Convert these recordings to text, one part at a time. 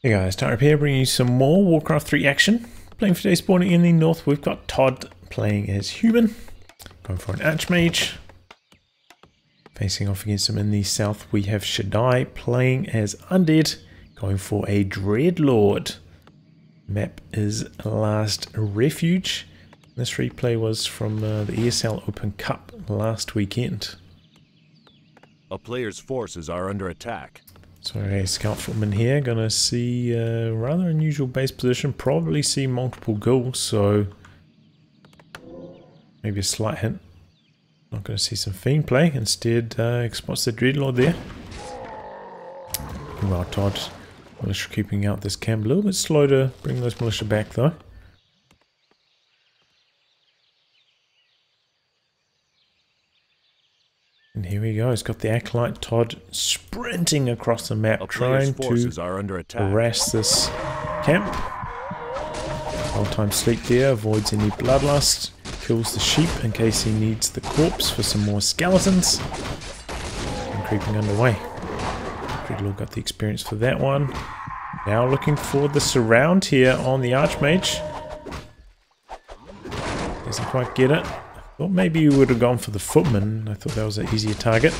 Hey guys, Tyre here bringing you some more Warcraft 3 action. Playing for today's spawning in the north, we've got ToD playing as human, going for an Archmage. Facing off against him in the south, we have ShaDai playing as Undead, going for a Dreadlord. Map is last Refuge. This replay was from the ESL Open Cup last weekend. A player's forces are under attack. So a scout footman here, gonna see a rather unusual base position, probably see multiple ghouls, so maybe a slight hint. Not gonna see some fiend play, instead spots the Dreadlord there. Well, ToD, militia keeping out this camp, a little bit slow to bring those militia back though. And here we go, he's got the Acolyte ToD sprinting across the map, trying to harass this camp. Well-timed sleep there, avoids any bloodlust, kills the sheep in case he needs the corpse for some more skeletons. And creeping underway. Dreadlord got the experience for that one. Now looking for the surround here on the Archmage. Doesn't quite get it. Thought maybe you would have gone for the footman. I thought that was an easier target.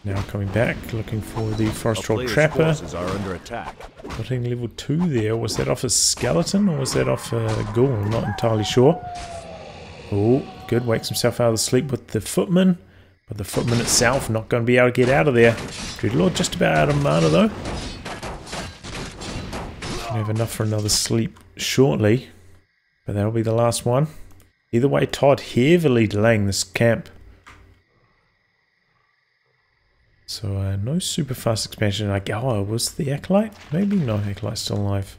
Now coming back, looking for the forest troll trapper. Putting level 2 there. Was that off a skeleton or was that off a ghoul? I'm not entirely sure. Oh, good. Wakes himself out of the sleep with the footman. But the footman itself not going to be able to get out of there. Dreadlord just about out of mana though. Should have enough for another sleep shortly. But that'll be the last one. Either way, ToD heavily delaying this camp. So no super fast expansion. Oh, was the Acolyte? Maybe no, Acolyte's still alive.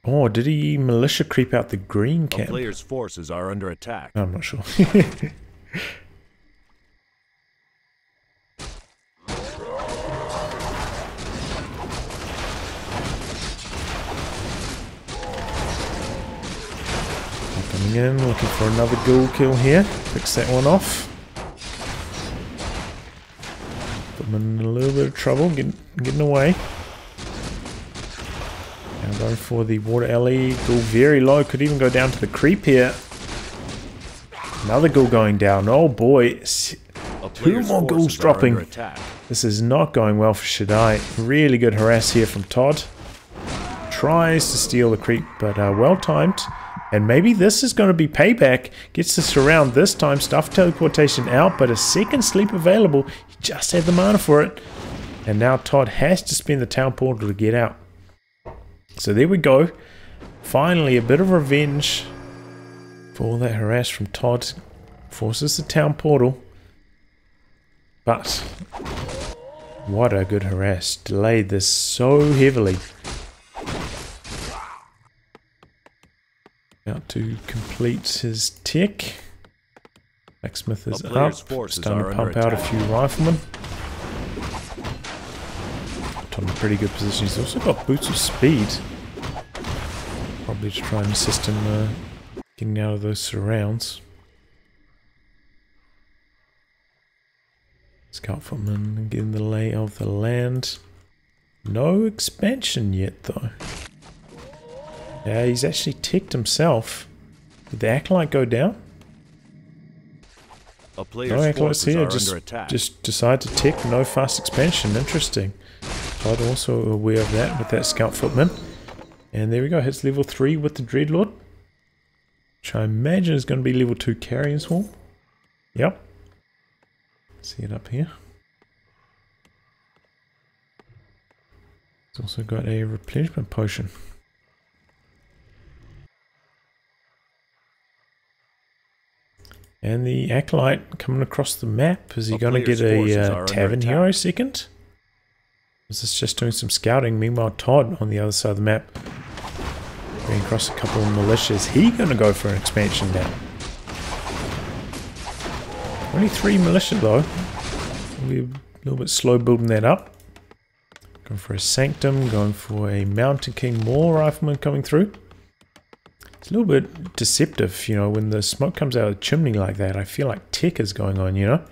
Oh, did he militia creep out the green camp? A player's forces are under attack. I'm not sure. Coming in, looking for another ghoul kill here. Fix that one off. Put him in a little bit of trouble, getting away. Now going for the water alley. Ghoul very low, could even go down to the creep here. Another ghoul going down. Oh boy. 2 more ghouls dropping. This is not going well for ShaDai. Really good harass here from ToD. Tries to steal the creep, but well timed. And maybe this is going to be payback. Gets the surround this time. Stuff teleportation out, but a second sleep available. He just had the mana for it. And now ToD has to spend the town portal to get out. So there we go. Finally, a bit of revenge for all that harass from ToD. Forces the town portal. But what a good harass. Delayed this so heavily. About to complete his tech. Blacksmith is up. Starting to pump out a few riflemen. Put on a pretty good position. He's also got boots of speed. Probably to try and assist him getting out of those surrounds. Scout footman getting the lay of the land. No expansion yet though. Yeah, he's actually ticked himself. Did the Acolyte go down? No Acolytes here, just decide to tick, no fast expansion. Interesting. ToD also aware of that with that Scout Footman. And there we go, hits level 3 with the Dreadlord. Which I imagine is going to be level 2 Carrion Swarm. Yep. See it up here. It's also got a replenishment potion. And the Acolyte coming across the map. Is he going to get a Tavern Hero second? Is this just doing some scouting? Meanwhile, ToD on the other side of the map. Going across a couple of militias. He going to go for an expansion now. Only 3 militia though. We're a little bit slow building that up. Going for a Sanctum. Going for a Mountain King. More riflemen coming through. It's a little bit deceptive, you know, when the smoke comes out of the chimney like that. I feel like tech is going on, you know.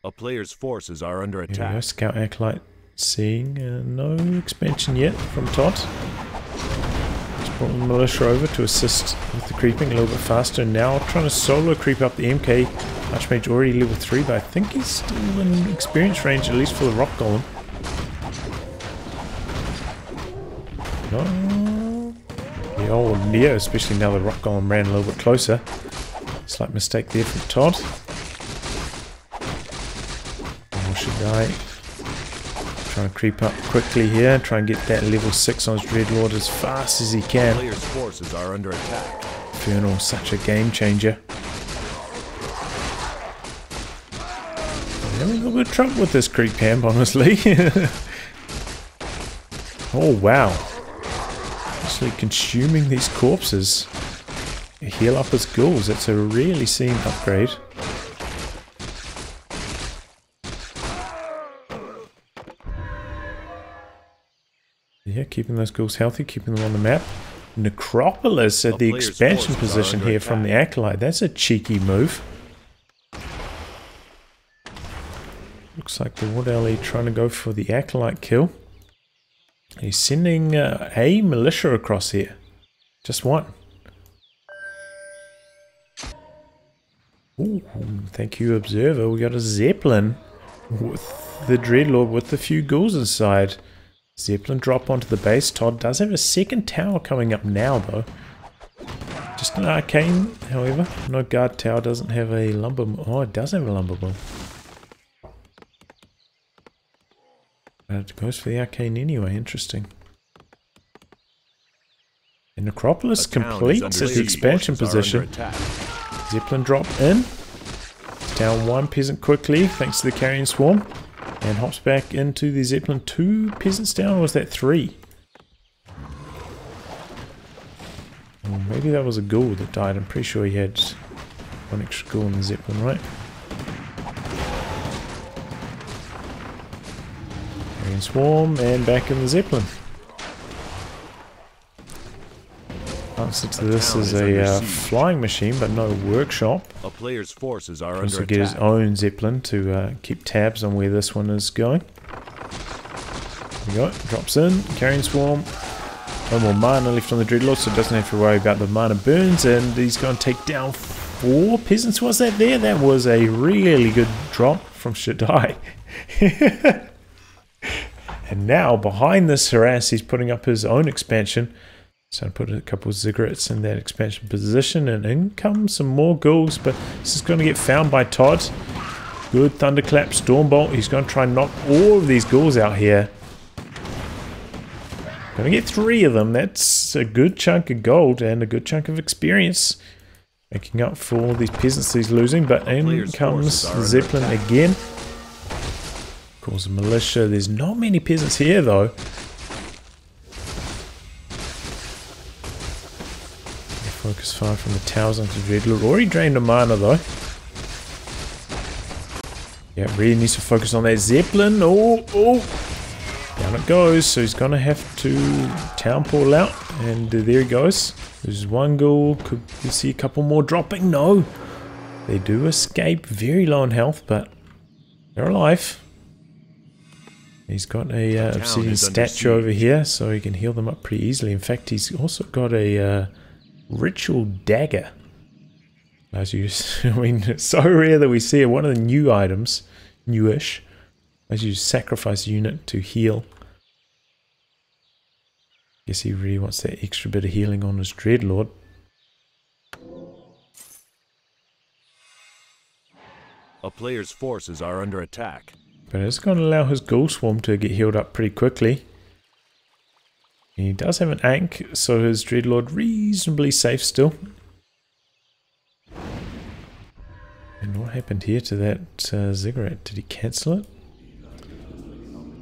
A player's forces are under There we go, attack. Scout Acolyte seeing no expansion yet from Todd. Just brought the militia over to assist with the creeping a little bit faster. Now trying to solo creep up the MK. Archmage already level 3, but I think he's still in experience range, at least for the Rock Golem. No. The old Neo, especially now the Rock Golem ran a little bit closer. Slight mistake there from Todd. Or ShaDai trying to creep up quickly here, try and get that level 6 on his Dreadlord as fast as he can. Player's forces are under attack. Infernal, such a game changer. I'm having a little bit of trouble with this creep camp, honestly. Oh wow. Actually consuming these corpses. Heal up his ghouls, that's a really seen upgrade. Yeah, keeping those ghouls healthy, keeping them on the map. Necropolis at the expansion position here from the Acolyte. That's a cheeky move. Looks like the Wood Alley trying to go for the Acolyte kill. He's sending a militia across here. Just one. Ooh, thank you, Observer. We got a Zeppelin with the Dreadlord with a few ghouls inside. Zeppelin drop onto the base. Todd does have a second tower coming up now, though. Just an arcane, however. No guard tower, doesn't have a lumber. Oh, it does have a lumber mill. It goes for the arcane anyway, interesting. The Necropolis completes at the expansion position. Zeppelin drop in. Down one peasant quickly, thanks to the carrion swarm. And hops back into the Zeppelin. 2 peasants down, or was that 3? Or maybe that was a ghoul that died. I'm pretty sure he had one extra ghoul in the Zeppelin, right? Carrion swarm, and back in the Zeppelin. Answer to this is a flying machine, but no workshop. A player's forces are Also under get his attack. own Zeppelin to keep tabs on where this one is going. There we go, drops in, carrion swarm. No more mana left on the Dreadlord, so it doesn't have to worry about the mana burns, and he's going to take down 4 peasants. Was that there? That was a really good drop from ShaDai. And now, behind this harass, he's putting up his own expansion. So I put a couple of ziggurats in that expansion position, and in comes some more ghouls, but this is going to get found by Todd. Good thunderclap, stormbolt. He's going to try and knock all of these ghouls out here. Going to get 3 of them. That's a good chunk of gold and a good chunk of experience, making up for all these peasants he's losing. But in comes Zeppelin again. Calls a militia. There's not many peasants here though. Focus fire from the towers onto Dreadlord. Already drained a mana though. Yeah, really needs to focus on that Zeppelin. Oh, oh! Down it goes. So he's going to have to town portal out. And there he goes. There's one ghoul. Could we see a couple more dropping? No. They do escape. Very low in health, but they're alive. He's got a obsidian statue over here, so he can heal them up pretty easily. In fact, he's also got a ritual dagger. As you, I mean, it's so rare that we see it. One of the new items, newish, as you sacrifice a unit to heal. Guess he really wants that extra bit of healing on his Dreadlord. A player's forces are under attack. But it's going to allow his ghoul swarm to get healed up pretty quickly. He does have an Ankh, so his Dreadlord reasonably safe still. And what happened here to that ziggurat? Did he cancel it?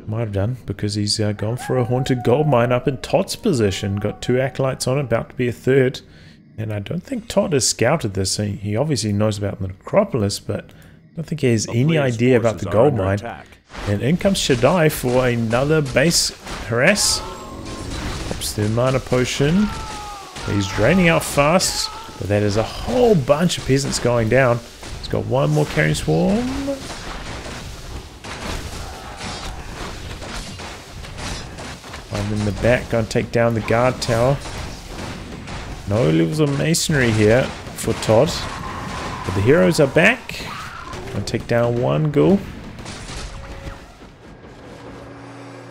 Might have done, because he's gone for a haunted gold mine up in Todd's position. Got 2 acolytes on it, about to be a 3rd. And I don't think Todd has scouted this. He obviously knows about the Necropolis, but I don't think he has any idea about the gold mine. And in comes ShaDai for another base harass. Pops the mana potion. So he's draining out fast, but that is a whole bunch of peasants going down. He's got one more carrying swarm. I'm in the back, going to take down the guard tower. No levels of masonry here for ToD. But the heroes are back. Going to take down one ghoul.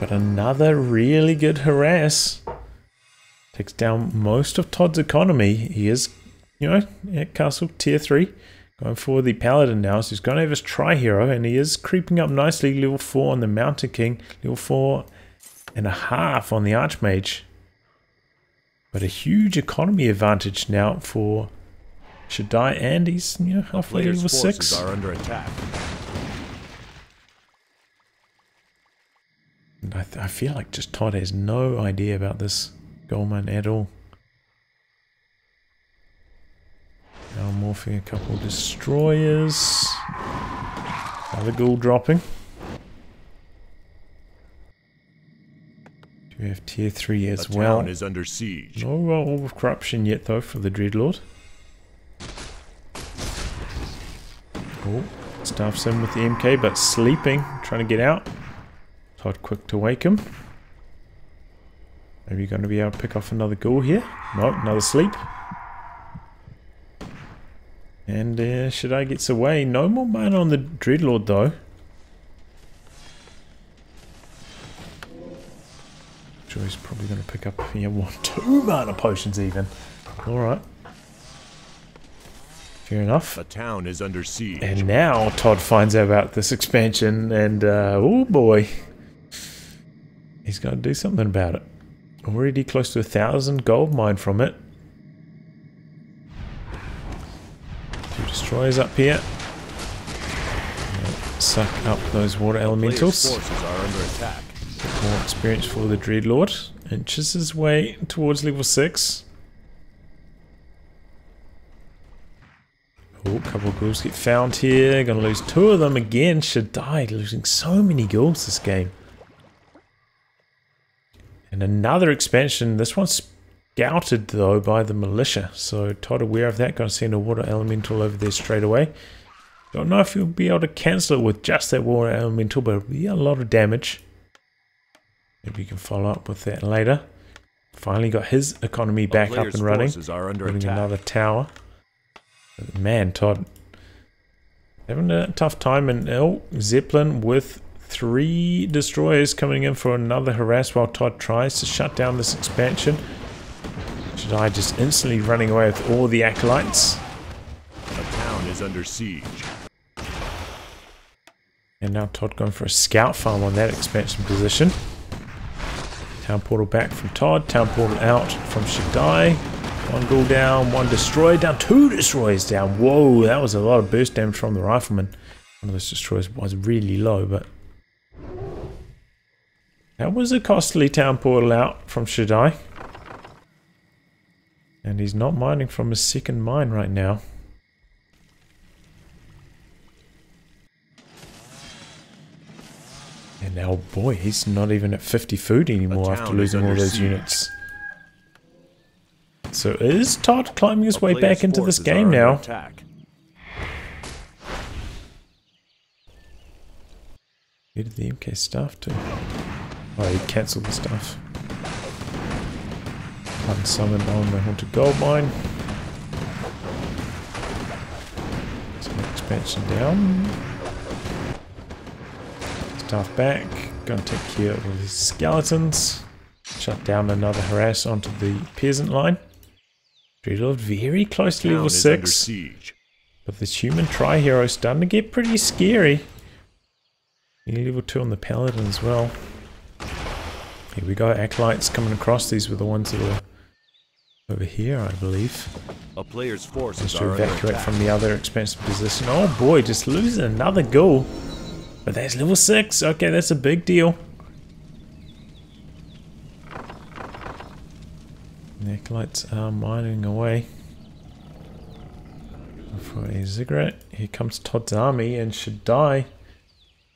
But another really good harass. Takes down most of ToD's economy. He is, you know, at castle tier 3. Going for the paladin now. So he's going to have his tri-hero. And he is creeping up nicely. Level 4 on the mountain king. Level 4.5 on the archmage. But a huge economy advantage now for ShaDai. And he's, you know, halfway to level 6. Are under attack. I feel like just ToD has no idea about this gold mine at all. Now morphing a couple of destroyers. Another ghoul dropping. Do we have tier 3 as well? Town is under siege. No roll of corruption yet though for the Dreadlord. Oh, staffs in with the MK but sleeping, trying to get out. ToD quick to wake him. Maybe you're going to be able to pick off another ghoul here. No, another sleep. And ShaDai gets away. No more mana on the Dreadlord though. Sure, he's probably going to pick up 2 mana potions even. Alright. Fair enough. The town is under siege. And now ToD finds out about this expansion and oh boy. He's got to do something about it. Already close to 1,000 gold mine from it. 2 destroyers up here. Suck up those water elementals. Forces are under attack. More experience for the Dreadlord. Inches his way towards level 6. Oh, a couple of ghouls get found here. Gonna lose 2 of them again. ShaDai losing so many ghouls this game. And another expansion. This one's scouted though by the militia. So ToD aware of that. Gonna send a water elemental over there straight away. Don't know if he'll be able to cancel it with just that water elemental, but it'll be a lot of damage. Maybe you can follow up with that later. Finally got his economy back up and running. Building another tower. But man, ToD having a tough time. And Zeppelin with 3 destroyers coming in for another harass while ToD tries to shut down this expansion. ShaDai just instantly running away with all the acolytes. The town is under siege. And now ToD going for a scout farm on that expansion position. Town portal back from ToD. Town portal out from ShaDai. 1 ghoul down, 1 destroyer down, 2 destroyers down. Whoa, that was a lot of burst damage from the rifleman. One of those destroyers was really low, but that was a costly town portal out from ShaDai. And he's not mining from his second mine right now. And now, boy, he's not even at 50 food anymore after losing all those units. So is ToD climbing his way back into this game now? Where did the MK staff to? Oh, he cancelled the stuff. Unsummon on the Haunted Gold Mine. Some expansion down. Staff back. Gonna take care of all these skeletons. Shut down another harass onto the peasant line. Dreadlord very close to level 6. But this human tri-hero is starting to get pretty scary. Need level 2 on the paladin as well. Here we go, acolytes coming across. These were the ones that were over here, I believe. A player's forces just to evacuate from the other expensive position. Oh boy, just losing another ghoul. But that's level 6. Okay, that's a big deal. The acolytes are mining away for a ziggurat. Here comes ToD's army and ShaDai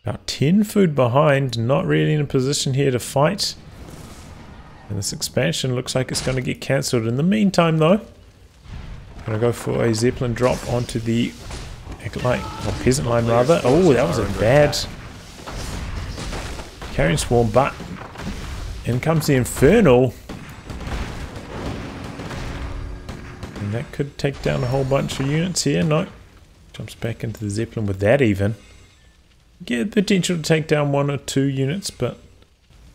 about 10 food behind. Not really in a position here to fight. And this expansion looks like it's going to get cancelled. In the meantime, though, I'm going to go for a Zeppelin drop onto the peasant line, rather. Oh, that was a bad carrion swarm, but in comes the Infernal. And that could take down a whole bunch of units here. No. Jumps back into the Zeppelin with that even. Yeah, potential to take down 1 or 2 units, but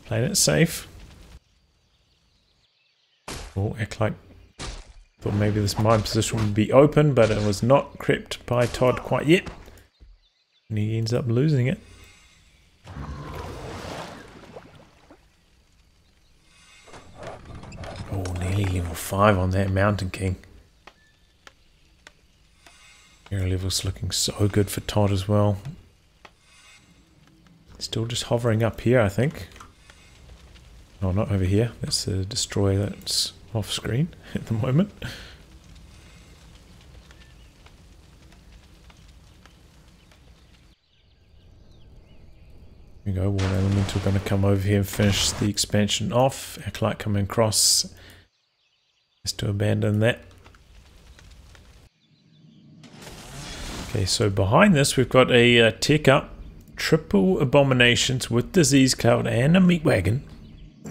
playing it safe. Oh, act like thought maybe this mine position would be open, but it was not crept by ToD quite yet. And he ends up losing it. Oh, nearly level 5 on that Mountain King. Hero level's looking so good for ToD as well. Still just hovering up here, I think. Oh, not over here. That's the destroyer that's off screen at the moment. Here we go. Water Elemental going to come over here and finish the expansion off. Acolyte coming across. Just to abandon that. Okay, so behind this we've got a tech up. Triple Abominations with Disease Cloud and a Meat Wagon.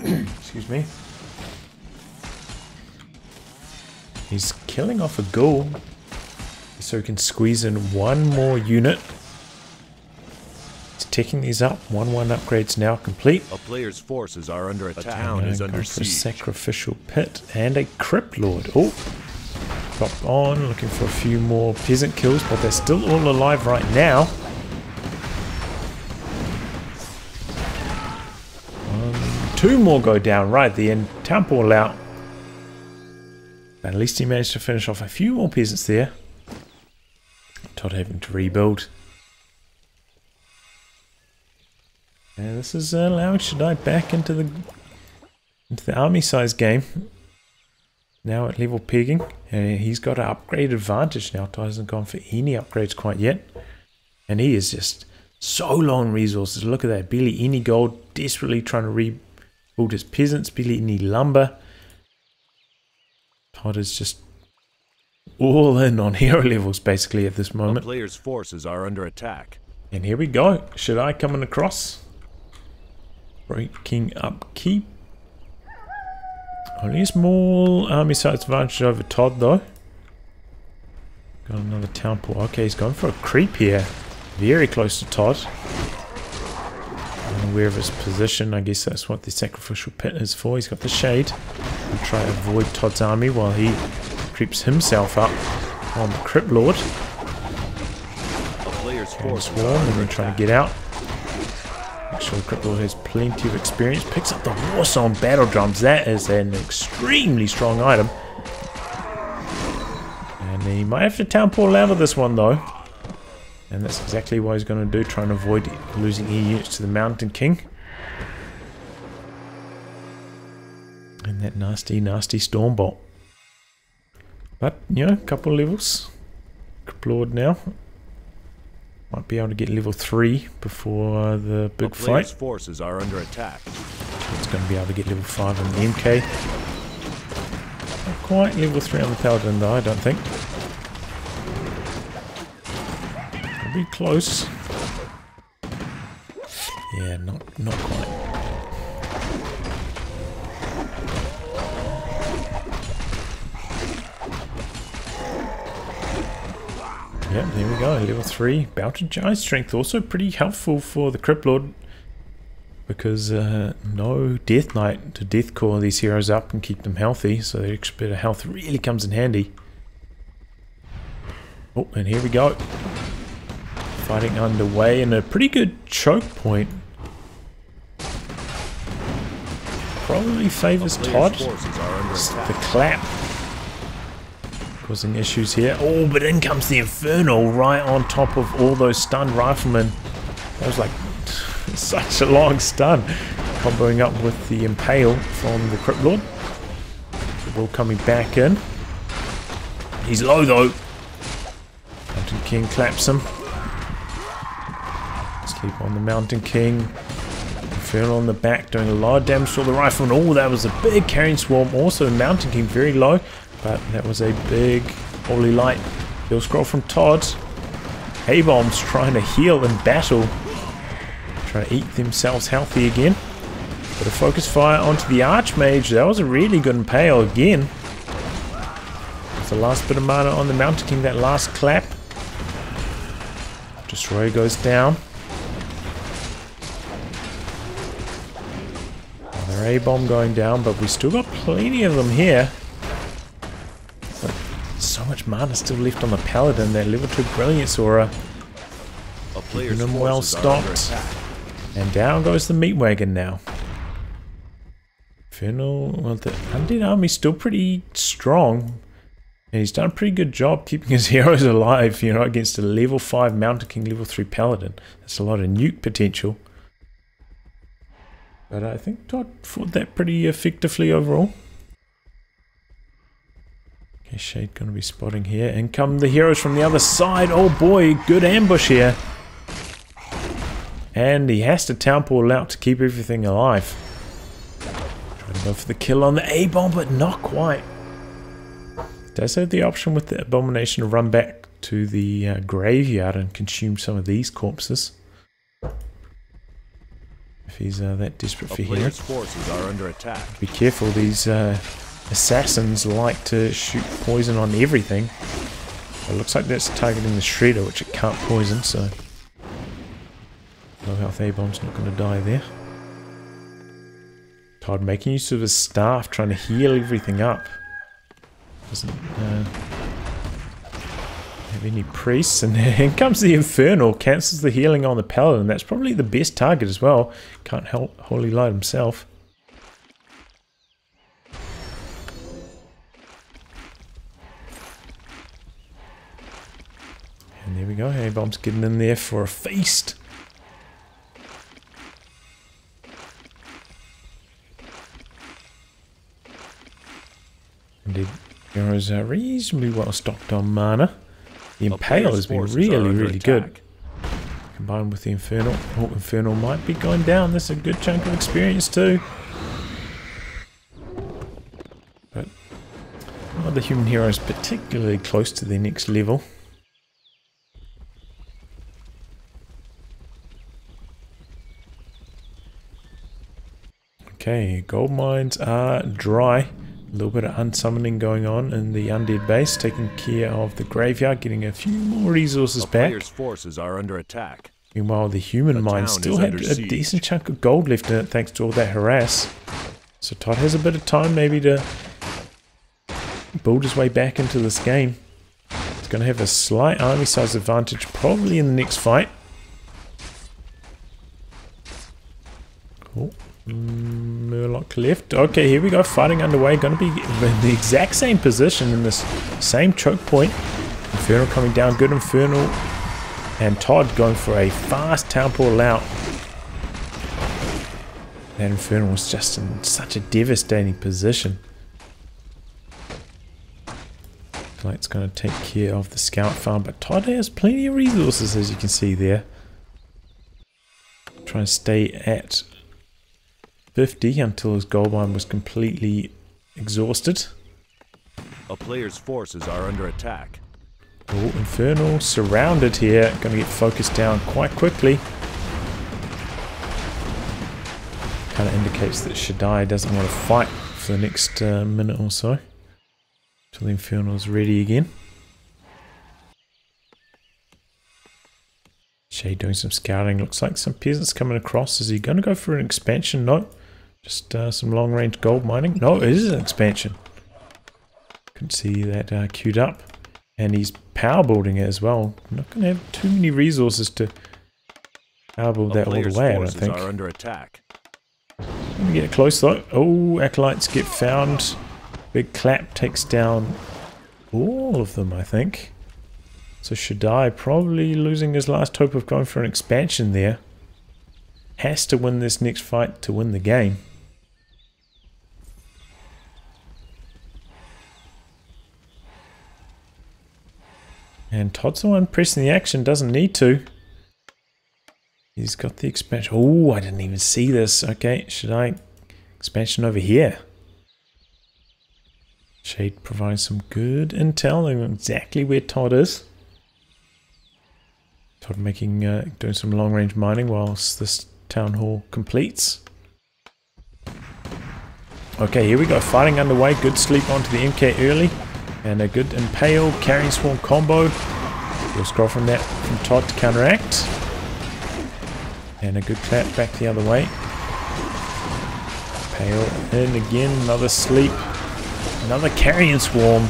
Excuse me. He's killing off a ghoul so he can squeeze in 1 more unit. He's taking these up. 1/1 upgrades now complete. A player's forces are under attack. A town is under siege. Sacrificial Pit and a Crypt Lord. Oh, drop on, looking for a few more peasant kills, but they're still all alive right now. 2 more go down right at the end. Town Ball out. But at least he managed to finish off a few more peasants there. ToD having to rebuild. And this is allowing ShaDai back into the army size game. Now at level pegging. And he's got an upgrade advantage now. ToD hasn't gone for any upgrades quite yet. And he is just so low on resources. Look at that. Barely any gold. Desperately trying to rebuild his peasants, barely any lumber. ToD is just all in on hero levels basically at this moment. The player's forces are under attack. And here we go. ShaDai coming across. Breaking up keep. Only a small army size advantage over ToD though. Got another town pool. Okay, he's going for a creep here. Very close to ToD. Aware of his position. I guess that's what the Sacrificial Pit is for. He's got the shade. We'll try to avoid ToD's army while he creeps himself up on the Crypt Lord. And swarm and then try to get out. Make sure the Crypt Lord has plenty of experience. Picks up the Warsong battle drums. That is an extremely strong item. And he might have to town portal out of this one though. And that's exactly what he's going to do, trying to avoid losing any units to the Mountain King. And that nasty, nasty Stormbolt. But, you know, a couple of levels. Lord now. Might be able to get level 3 before the big fight. Forces are under attack. It's going to be able to get level 5 on the MK. Not quite level 3 on the Paladin though, I don't think. Be close. Yeah, not quite. Yep, there we go. Level 3. Belted Giant Strength also pretty helpful for the Crypt Lord. Because no Death Knight to Death Core these heroes up and keep them healthy. So the extra bit of health really comes in handy. Oh, and here we go. Fighting underway and a pretty good choke point. Probably favors ToD. The clap causing issues here. Oh, but in comes the Infernal right on top of all those stunned riflemen. That was like such a long stun. Comboing up with the Impale from the Crypt Lord. The ball coming back in. He's low though. Mountain King claps him. Sleep on the Mountain King. Infernal in the back doing a lot of damage to the rifle. And oh, that was a big carrying swarm. Also, Mountain King very low. But that was a big holy light. Heal scroll from Todd. A-bombs trying to heal and battle. Trying to eat themselves healthy again. Bit of focus fire onto the Archmage. That was a really good impale again. That's the last bit of mana on the Mountain King, that last clap. Destroyer goes down. Another A-bomb going down, but we still got plenty of them here. But so much mana still left on the Paladin. That level 2 Brilliance Aura. Keeping them well stocked. And down goes the Meat Wagon now. Infernal, well, the Undead army's still pretty strong. And he's done a pretty good job keeping his heroes alive, you know, against a level 5 Mountain King, level 3 Paladin. That's a lot of nuke potential. But I think Todd fought that pretty effectively overall. Okay, Shade going to be spotting here. In come the heroes from the other side. Oh boy, good ambush here. And he has to town portal out to keep everything alive. Trying to go for the kill on the A-bomb, but not quite. Does have the option with the Abomination to run back to the graveyard and consume some of these corpses. If he's that desperate for healing. Forces are under attack. Be careful, these assassins like to shoot poison on everything. It looks like that's targeting the Shredder, which it can't poison, so low health A-bomb's not going to die there. Todd making use of his staff, trying to heal everything up. Doesn't have any priests, and in comes the Infernal, cancels the healing on the Paladin. That's probably the best target as well. Can't help Holy Light himself. And there we go, A-bomb's getting in there for a feast. Indeed. Heroes are reasonably well stocked on mana. The Impale has been really good. Combined with the Infernal. Oh, Infernal might be going down. That's a good chunk of experience too. But the human heroes particularly close to their next level. Okay, gold mines are dry. A little bit of unsummoning going on in the Undead base, taking care of the graveyard, getting a few more resources back. Player's forces are under attack. Meanwhile, the human mine still had a decent chunk of gold left in it thanks to all that harass. So Todd has a bit of time maybe to build his way back into this game. He's going to have a slight army size advantage probably in the next fight. Cool. Murloc left. Okay, here we go. Fighting underway. Going to be in the exact same position in this same choke point. Infernal coming down. Good Infernal. And Todd going for a fast town portal out. That Infernal was just in such a devastating position. Like it's going to take care of the scout farm. But Todd has plenty of resources, as you can see there. Trying to stay at 50 until his gold mine was completely exhausted. A player's forces are under attack. Oh, Infernal surrounded here. Going to get focused down quite quickly. Kind of indicates that ShaDai doesn't want to fight for the next minute or so. Until the Infernal's ready again. Shay doing some scouting. Looks like some peasants coming across. Is he going to go for an expansion? No. Just some long-range gold mining. No, it is an expansion. Couldn't see that queued up. And he's power building it as well. Not going to have too many resources to power build that all the way, I don't think. Are under attack. Let me get close though. Oh, Acolytes get found. Big clap takes down all of them, I think. So ShaDai probably losing his last hope of going for an expansion there. Has to win this next fight to win the game. And Todd's the one pressing the action, doesn't need to. He's got the expansion. Oh, I didn't even see this. Okay, ShaDai expansion over here. Shade provides some good intel on exactly where ToD is. ToD making, doing some long range mining whilst this town hall completes. Okay, here we go. Fighting underway. Good sleep onto the MK early. And a good impale carrying swarm combo. We'll scroll from that from ToD to counteract. And a good clap back the other way. Impale in again. Another sleep. Another carrion swarm.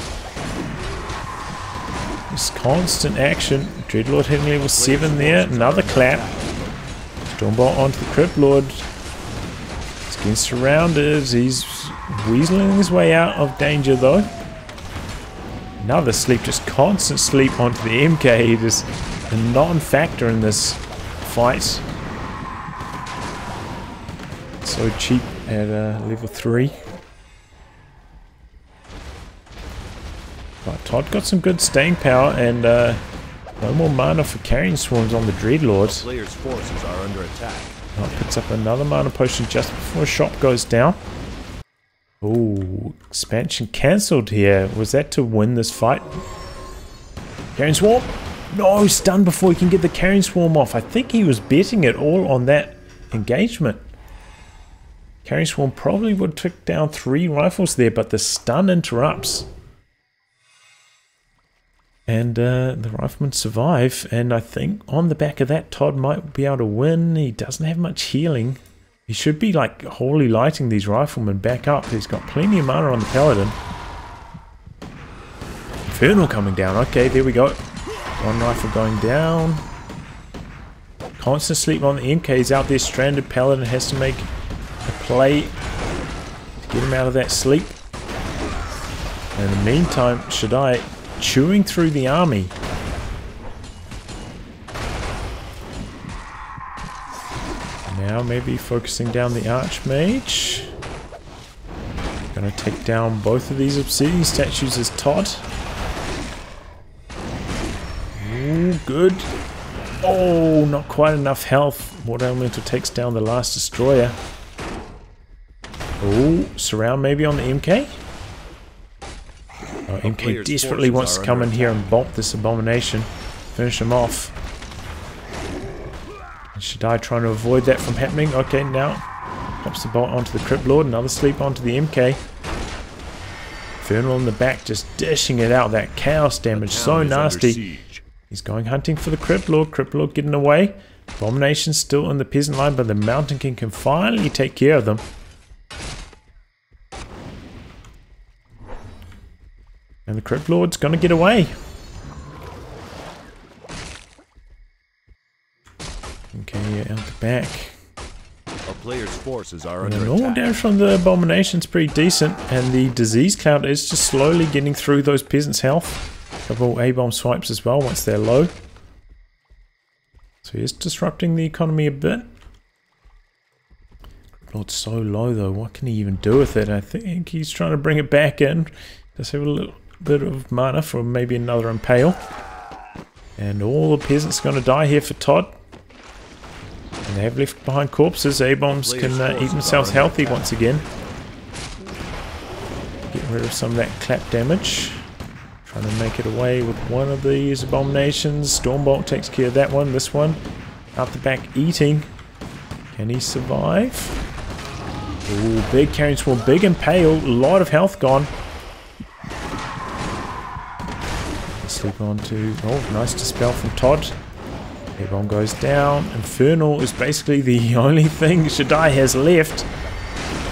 Just constant action. Dreadlord hitting level 7 there. Another clap. Stormbolt onto the Crypt Lord. He's getting surrounded. He's weaseling his way out of danger though. Another sleep. Just constant sleep onto the MK. Just a non-factor in this fight. So cheap at level 3. But ToD got some good staying power and no more mana for carrying swarms on the Dreadlord. Player's forces are under attack. Oh, puts up another mana potion just before a shot goes down. Oh, expansion cancelled here. Was that to win this fight? Carrying swarm? No, stunned before he can get the carrying swarm off. I think he was betting it all on that engagement. Carrying swarm probably would take down 3 rifles there, but the stun interrupts. And the riflemen survive, and I think on the back of that ToD might be able to win. He doesn't have much healing. He should be like holy lighting these riflemen back up. He's got plenty of mana on the paladin. Infernal coming down. Okay, there we go. One rifle going down. Constant sleep on the MK. He's out there stranded. Paladin has to make a play to get him out of that sleep. And in the meantime, ShaDai chewing through the army. Now maybe focusing down the Archmage. Gonna take down both of these obsidian statues as ToD. Ooh, good. Oh, not quite enough health. Water Elemental takes down the last destroyer. Oh, surround maybe on the MK? Oh, MK desperately wants to come in here and bolt this abomination. Finish him off. ShaDai trying to avoid that from happening. Okay, now pops the bolt onto the Crypt Lord. Another sleep onto the MK. Infernal in the back just dishing it out. That chaos damage so nasty. He's going hunting for the Crypt Lord. Crypt Lord getting away. Abomination still in the peasant line, but the Mountain King can finally take care of them. And the Crypt Lord's gonna get away. Okay, out the back. A player's forces are And under the normal attack. damage from the Abomination's pretty decent, and the Disease Cloud is just slowly getting through those peasants' health. A couple A-bomb swipes as well once they're low. So he is disrupting the economy a bit. Lord's so low though, what can he even do with it? I think he's trying to bring it back in. Does have a little bit of mana for maybe another impale. And all the peasants are going to die here for ToD. And they have left behind corpses. A-bombs can eat themselves healthy once again. Get rid of some of that clap damage. Trying to make it away with one of these abominations. Stormbolt takes care of that one. This one out the back eating. Can he survive? Ooh, big carrying swarm, big impale. A lot of health gone. Sleep on to... Oh, nice dispel from ToD. A-bomb goes down. Infernal is basically the only thing ShaDai has left.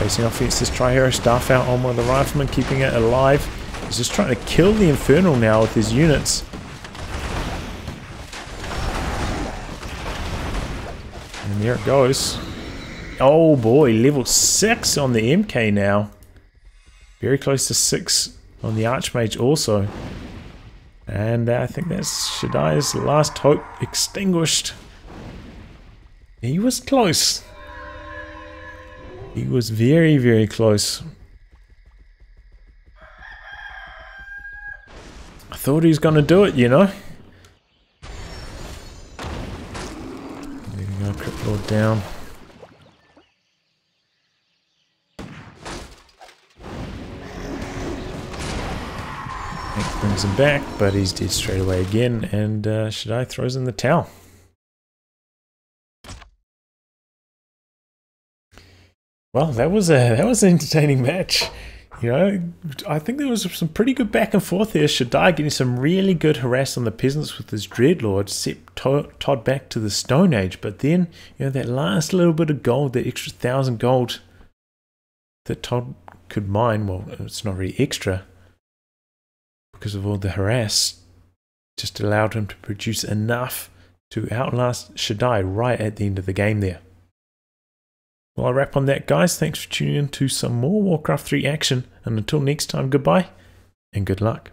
Facing off against this Tri-Hero Staff out on one of the riflemen, keeping it alive. He's just trying to kill the Infernal now with his units. And there it goes. Oh boy, level 6 on the MK now. Very close to 6 on the Archmage also. And I think that's ShaDai's last hope extinguished. He was close. He was very, very close. I thought he was going to do it, you know. There we go. Another Crypt Lord down. Hank brings him back, but he's dead straight away again, and ShaDai throws in the towel. Well, that was an entertaining match. You know, I think there was some pretty good back and forth there. ShaDai getting some really good harass on the peasants with his Dreadlord, set ToD back to the Stone Age. But then, you know, that last little bit of gold, that extra 1,000 gold that ToD could mine, well, it's not really extra because of all the harass, just allowed him to produce enough to outlast ShaDai right at the end of the game there. Well, I'll wrap on that, guys. Thanks for tuning in to some more Warcraft 3 action. And until next time, goodbye and good luck.